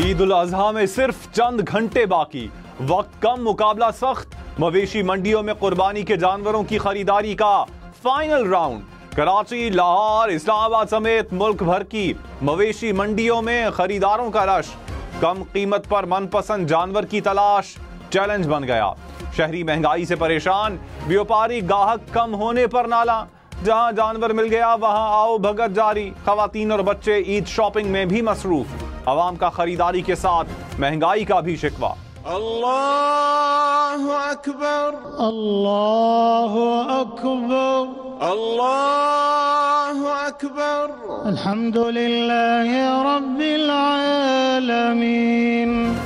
ईद उल अजहा में सिर्फ चंद घंटे बाकी, वक्त कम, मुकाबला सख्त। मवेशी मंडियों में कुर्बानी के जानवरों की खरीदारी का फाइनल राउंड। कराची, लाहौर, इस्लामाबाद समेत मुल्क भर की मवेशी मंडियों में खरीदारों का रश। कम कीमत पर मनपसंद जानवर की तलाश चैलेंज बन गया। शहरी महंगाई से परेशान, व्यापारी गाहक कम होने पर नाला। जहां जानवर मिल गया वहां आओ भगत जारी। खवातीन और बच्चे ईद शॉपिंग में भी मसरूफ। अवाम का खरीदारी के साथ महंगाई का भी शिकवा। अल्लाहु अकबर, अल्लाहु अकबर, अल्लाहु अकबर, अल्हम्दुलिल्लाहि रब्बिल आलमीन।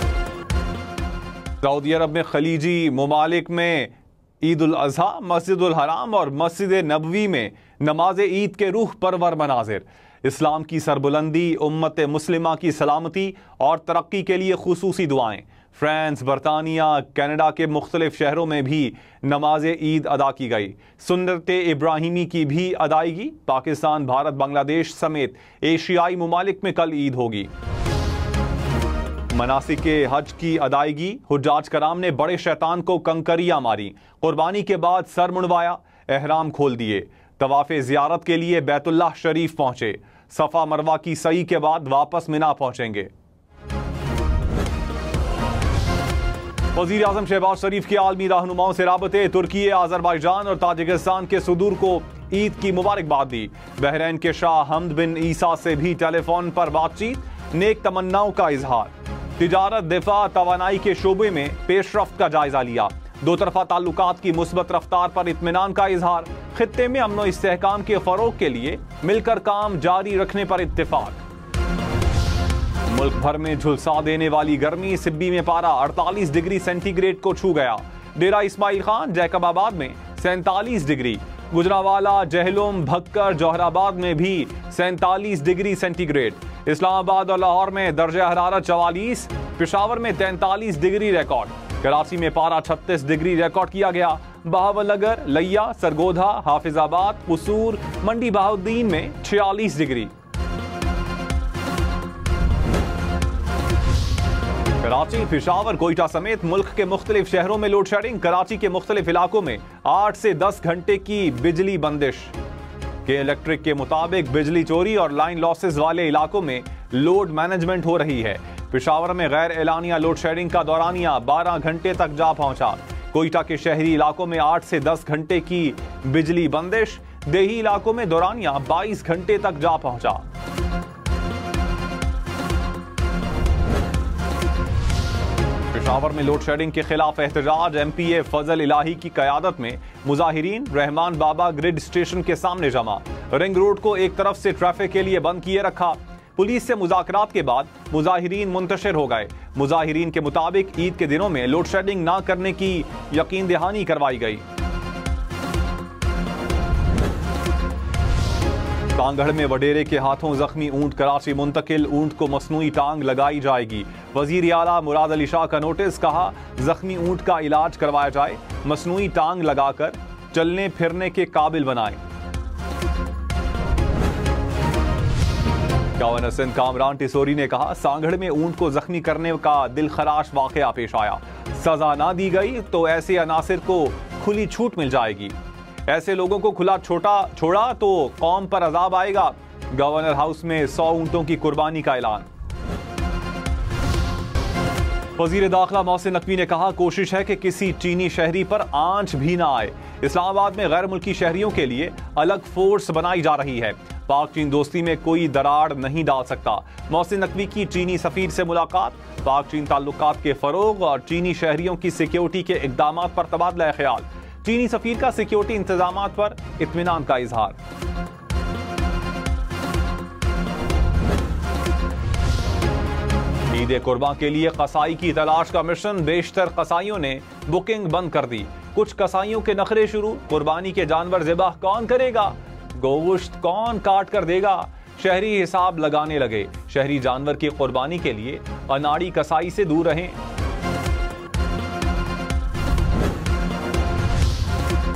सऊदी अरब में खलीजी ममालिक में ईद उल अजहा, मस्जिद उल हराम और मस्जिद नबवी में नमाज ईद के रूह परवर मनाजिर। इस्लाम की सरबुलंदी, उम्मत मुस्लिमा की सलामती और तरक्की के लिए खुसूसी दुआएं। फ्रांस, बरतानिया, कनाडा के मुख्तलिफ शहरों में भी नमाज ईद अदा की गई। सुन्नत इब्राहिमी की भी अदायगी। पाकिस्तान, भारत, बांग्लादेश समेत एशियाई ममालिक में कल ईद होगी। मनासिक के हज की अदायगी। हुज्जाज कराम ने बड़े शैतान को कंकरियां मारी। कुर्बानी के बाद सर मुंडवाया, एहराम खोल दिए। तवाफ़े ज़ियारत के लिए बैतुल्लाह शरीफ पहुंचे। सफ़ा मरवा की सई के बाद वापस मिना पहुंचेंगे। वज़ीर आज़म शहबाज शरीफ के आलमी रहनुमाओं से राबते। तुर्की, आज़रबाईजान और ताजिकिस्तान के सदूर को ईद की मुबारकबाद दी। बहरैन के शाह हमद बिन ईसा से भी टेलीफोन पर बातचीत, नेक तमन्नाओं का इजहार। तिजारत, दिफा, तवानाई के शोबे में पेशरफ्त का जायजा लिया। दो तरफा ताल्लुकात की मुस्बत रफ्तार पर इत्मीनान का इजहार। खित्ते में अमन व इस्तेहकाम के फरोग के लिए मिलकर काम जारी रखने पर इत्तेफाक। मुल्क भर में झुलसा देने वाली गर्मी। सिब्बी में पारा 48 डिग्री सेंटीग्रेड को छू गया। डेरा इस्माइल खान, जैकबाबाद में 47 डिग्री। गुजरावाला, जहलुम, भक्कर, जौहराबाद में भी 47 डिग्री सेंटीग्रेड। इस्लामाबाद और लाहौर में दर्जा हरारत 44, पेशावर में 43 डिग्री रिकॉर्ड। कराची में पारा 36 डिग्री रिकॉर्ड किया गया। बहावलनगर, लिया, सरगोधा, हाफिजाबाद, कसूर, मंडी बहाउद्दीन में 46 डिग्री। कराची, पेशावर, कोयटा समेत मुल्क के मुख्तलिफ शहरों में लोड शेडिंग। कराची के मुख्तलिफ इलाकों में 8 से 10 घंटे की बिजली बंदिश। के इलेक्ट्रिक के मुताबिक बिजली चोरी और लाइन लॉसेस वाले इलाकों में लोड मैनेजमेंट हो रही है। पेशावर में गैर एलानिया लोड शेडिंग का दौरानिया 12 घंटे तक जा पहुंचा। कोयटा के शहरी इलाकों में 8 से 10 घंटे की बिजली बंदिश। देही इलाकों में दौरानिया 22 घंटे तक जा पहुंचा। पेशावर में लोड शेडिंग के खिलाफ एहतजाज। MPA फजल इलाही की कयादत में मुजाहिरीन रहमान बाबा ग्रिड स्टेशन के सामने जमा। रिंग रोड को एक तरफ से ट्रैफिक के लिए बंद किए रखा। पुलिस से मुज़ाकरात के बाद मुजाहिरीन मुंतशिर हो गए। मुजाहिरीन के मुताबिक ईद के दिनों में लोड शेडिंग ना करने की यकीन दहानी करवाई गई। कांगड़ में वडेरे के हाथों जख्मी ऊंट कराची मुंतकिल। ऊंट को मसनूई टांग लगाई जाएगी। वजीर आला मुराद अली शाह का नोटिस। कहा, जख्मी ऊंट का इलाज करवाया जाए, मसनूई टांग लगाकर चलने फिरने के काबिल बनाए। गवर्नर सिंध कामरान टिसोरी ने कहा, सांगड़ में ऊंट को जख्मी करने का दिलखराश वाकया पेश आया। सजा ना दी गई तो ऐसे अनासिर को खुली छूट मिल जाएगी। ऐसे लोगों को खुला छोड़ा तो कौम पर अजाब आएगा। गवर्नर हाउस में 100 ऊंटों की कुर्बानी का ऐलान। वजीर दाखिला मोहसिन नकवी ने कहा, कोशिश है कि किसी चीनी शहरी पर आंच भी ना आए। इस्लामाबाद में गैर मुल्की शहरियों के लिए अलग फोर्स बनाई जा रही है। पाक चीन दोस्ती में कोई दरार नहीं डाल सकता। मोहसिन नकवी की चीनी सफीर से मुलाकात। पाक चीन ताल्लुकात के फरोग और चीनी शहरियों की सिक्योरिटी के इकदाम पर तबादला ख्याल। चीनी सफीर का सिक्योरिटी इंतजामात पर इत्मीनान का इजहार। ईद कुर्बान के लिए कसाई की तलाश का मिशन। बेशतर कसाईयों ने बुकिंग बंद कर दी। कुछ कसाईयों के नखरे शुरू। कुर्बानी के जानवर ज़िबाह कौन करेगा? गोश्त कौन काट कर देगा? शहरी हिसाब लगाने लगे। शहरी जानवर की कुर्बानी के लिए अनाड़ी कसाई से दूर रहें।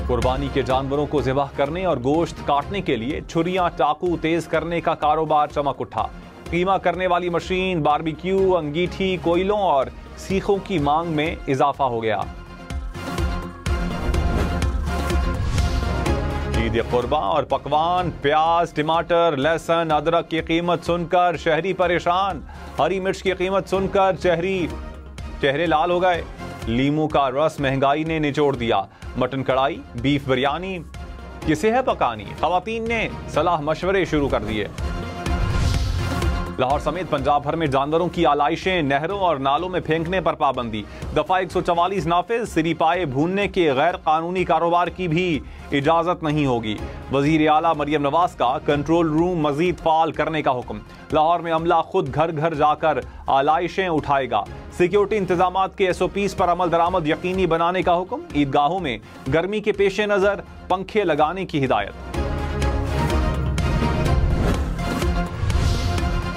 कुर्बानी के जानवरों को ज़िबाह करने और गोश्त काटने के लिए छुरियां, चाकू तेज करने का कारोबार चमक उठा। कीमा करने वाली मशीन, बारबेक्यू, अंगीठी, कोयलों और सीखों की मांग में इजाफा हो गया। ईद कुर्बान और पकवान, प्याज, टमाटर, लहसुन, अदरक की कीमत सुनकर शहरी परेशान। हरी मिर्च की कीमत सुनकर चेहरे लाल हो गए। लीमू का रस महंगाई ने निचोड़ दिया। मटन कढ़ाई, बीफ बिरयानी किसे है पकानी? खवातीन ने सलाह मशवरे शुरू कर दिए। लाहौर समेत पंजाब भर में जानवरों की आलाइशें, नहरों और नालों में फेंकने पर पाबंदी। दफा 144 नाफिज। सिरीपाए भूनने के गैर कानूनी कारोबार की भी इजाजत नहीं होगी। वजीर आला मरियम नवाज का कंट्रोल रूम मजीद फाल करने का हुक्म। लाहौर में अमला खुद घर घर जाकर आलाइशें उठाएगा। सिक्योरिटी इंतजामात के SOPs पर अमल दरामद यकीनी बनाने का हुक्म। ईदगाहों में गर्मी के पेश नजर पंखे लगाने की हिदायत।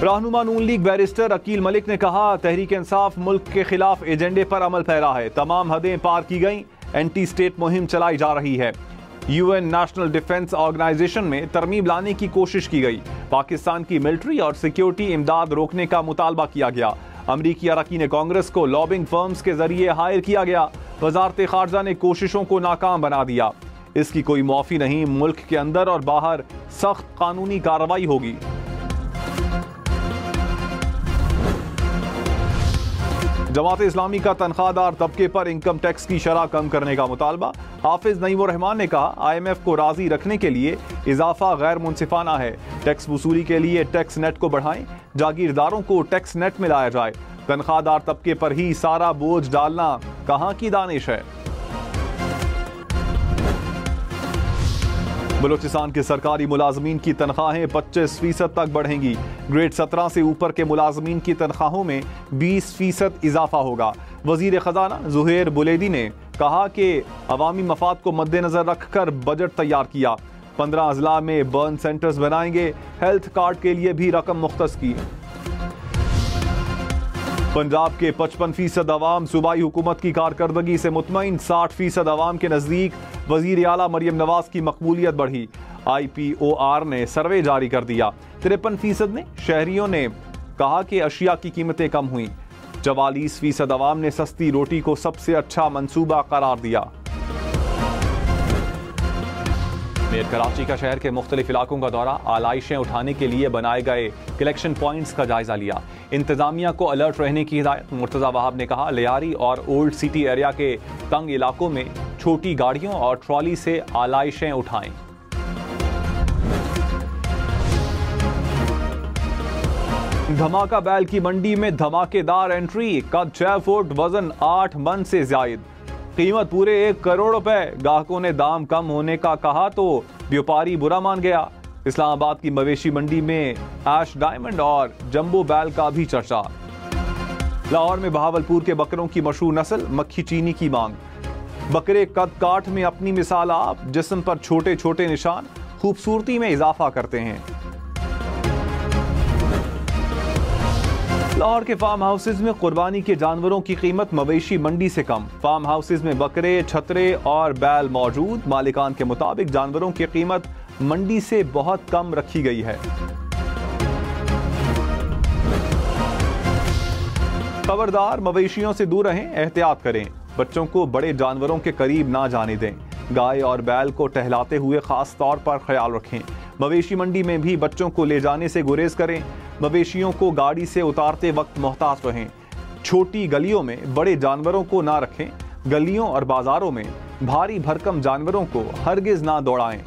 रहनुमा नून लीग बैरिस्टर अकील मलिक ने कहा, तहरीक इंसाफ मुल्क के खिलाफ एजेंडे पर अमल पैरा है। तमाम हदें पार की गई। एंटी स्टेट मुहिम चलाई जा रही है। UN नेशनल डिफेंस ऑर्गेनाइजेशन में तरमीम लाने की कोशिश की गई। पाकिस्तान की मिलिट्री और सिक्योरिटी इमदाद रोकने का मुतालबा किया गया। अमरीकी अरकान कांग्रेस को लॉबिंग फर्म्स के जरिए हायर किया गया। वजारत खारजा ने कोशिशों को नाकाम बना दिया। इसकी कोई मुआफी नहीं। मुल्क के अंदर और बाहर सख्त कानूनी कार्रवाई होगी। जमात इस्लामी का तनख्वाहदार तबके पर इनकम टैक्स की शरह कम करने का मुतालबा। हाफिज नईमुर रहमान ने कहा, IMF को राजी रखने के लिए इजाफा गैर मुनसिफाना है। टैक्स वसूली के लिए टैक्स नेट को बढ़ाएं। जागीरदारों को टैक्स नेट में लाया जाए। तनख्वाहदार तबके पर ही सारा बोझ डालना कहां की दानिश है। बलूचिस्तान के सरकारी मुलाजमीन की तनख्वाहें 25% तक बढ़ेंगी। ग्रेड 17 से ऊपर के मुलाजमीन की तनख्वाहों में 20% इजाफा होगा। वजीर खजाना जुहैर बुलेदी ने कहा कि अवामी मफाद को मद्देनजर रखकर बजट तैयार किया। 15 अजला में बर्न सेंटर्स बनाएंगे। हेल्थ कार्ड के लिए भी रकम मुख्तस की। पंजाब के 55% अवाम सूबाई हुकूमत की कारकर्दगी से मुतमईन। 60% अवाम के नजदीक वजीर आला मरियम नवाज की मकबूलियत बढ़ी। IPOR ने सर्वे जारी कर दिया। 53% ने शहरियों ने कहा कि अशिया की कीमतें कम हुई। 44% अवाम ने सस्ती रोटी को सबसे अच्छा मंसूबा करार दिया। मेयर कराची का शहर के मुख्तलिफ इलाकों का दौरा, आलाइशें उठाने के लिए बनाए गए कलेक्शन पॉइंट्स का जायजा लिया। इंतजामिया को अलर्ट रहने की हिदायत। मुर्तजा वहाब ने कहा, लियारी और ओल्ड सिटी एरिया के तंग इलाकों में छोटी गाड़ियों और ट्रॉली से आलाइशें उठाएं। धमाका बैल की मंडी में धमाकेदार एंट्री। कद 6 फुट, वजन 8 मन से ज्यादा, कीमत पूरे 1 करोड़ रुपए। ग्राहकों ने दाम कम होने का कहा तो व्यापारी बुरा मान गया। इस्लामाबाद की मवेशी मंडी में ऐश डायमंड और जंबो बैल का भी चर्चा। लाहौर में बहावलपुर के बकरों की मशहूर नस्ल मक्खी चीनी की मांग। बकरे कद काठ में अपनी मिसाल आप, जिस्म पर छोटे छोटे निशान खूबसूरती में इजाफा करते हैं। लाहौर के फार्म हाउसेज में कुर्बानी के जानवरों की कीमत मवेशी मंडी से कम। फार्म हाउसेज में बकरे, छतरे और बैल मौजूद। मालिकान के मुताबिक जानवरों की कीमत मंडी से बहुत कम रखी गई है। खबरदार, मवेशियों से दूर रहें, एहतियात करें। बच्चों को बड़े जानवरों के करीब ना जाने दें। गाय और बैल को टहलाते हुए खास तौर पर ख्याल रखें। मवेशी मंडी में भी बच्चों को ले जाने से गुरेज करें। मवेशियों को गाड़ी से उतारते वक्त मोहतात रहें। छोटी गलियों में बड़े जानवरों को ना रखें। गलियों और बाजारों में भारी भरकम जानवरों को हरगिज ना दौड़ाएं।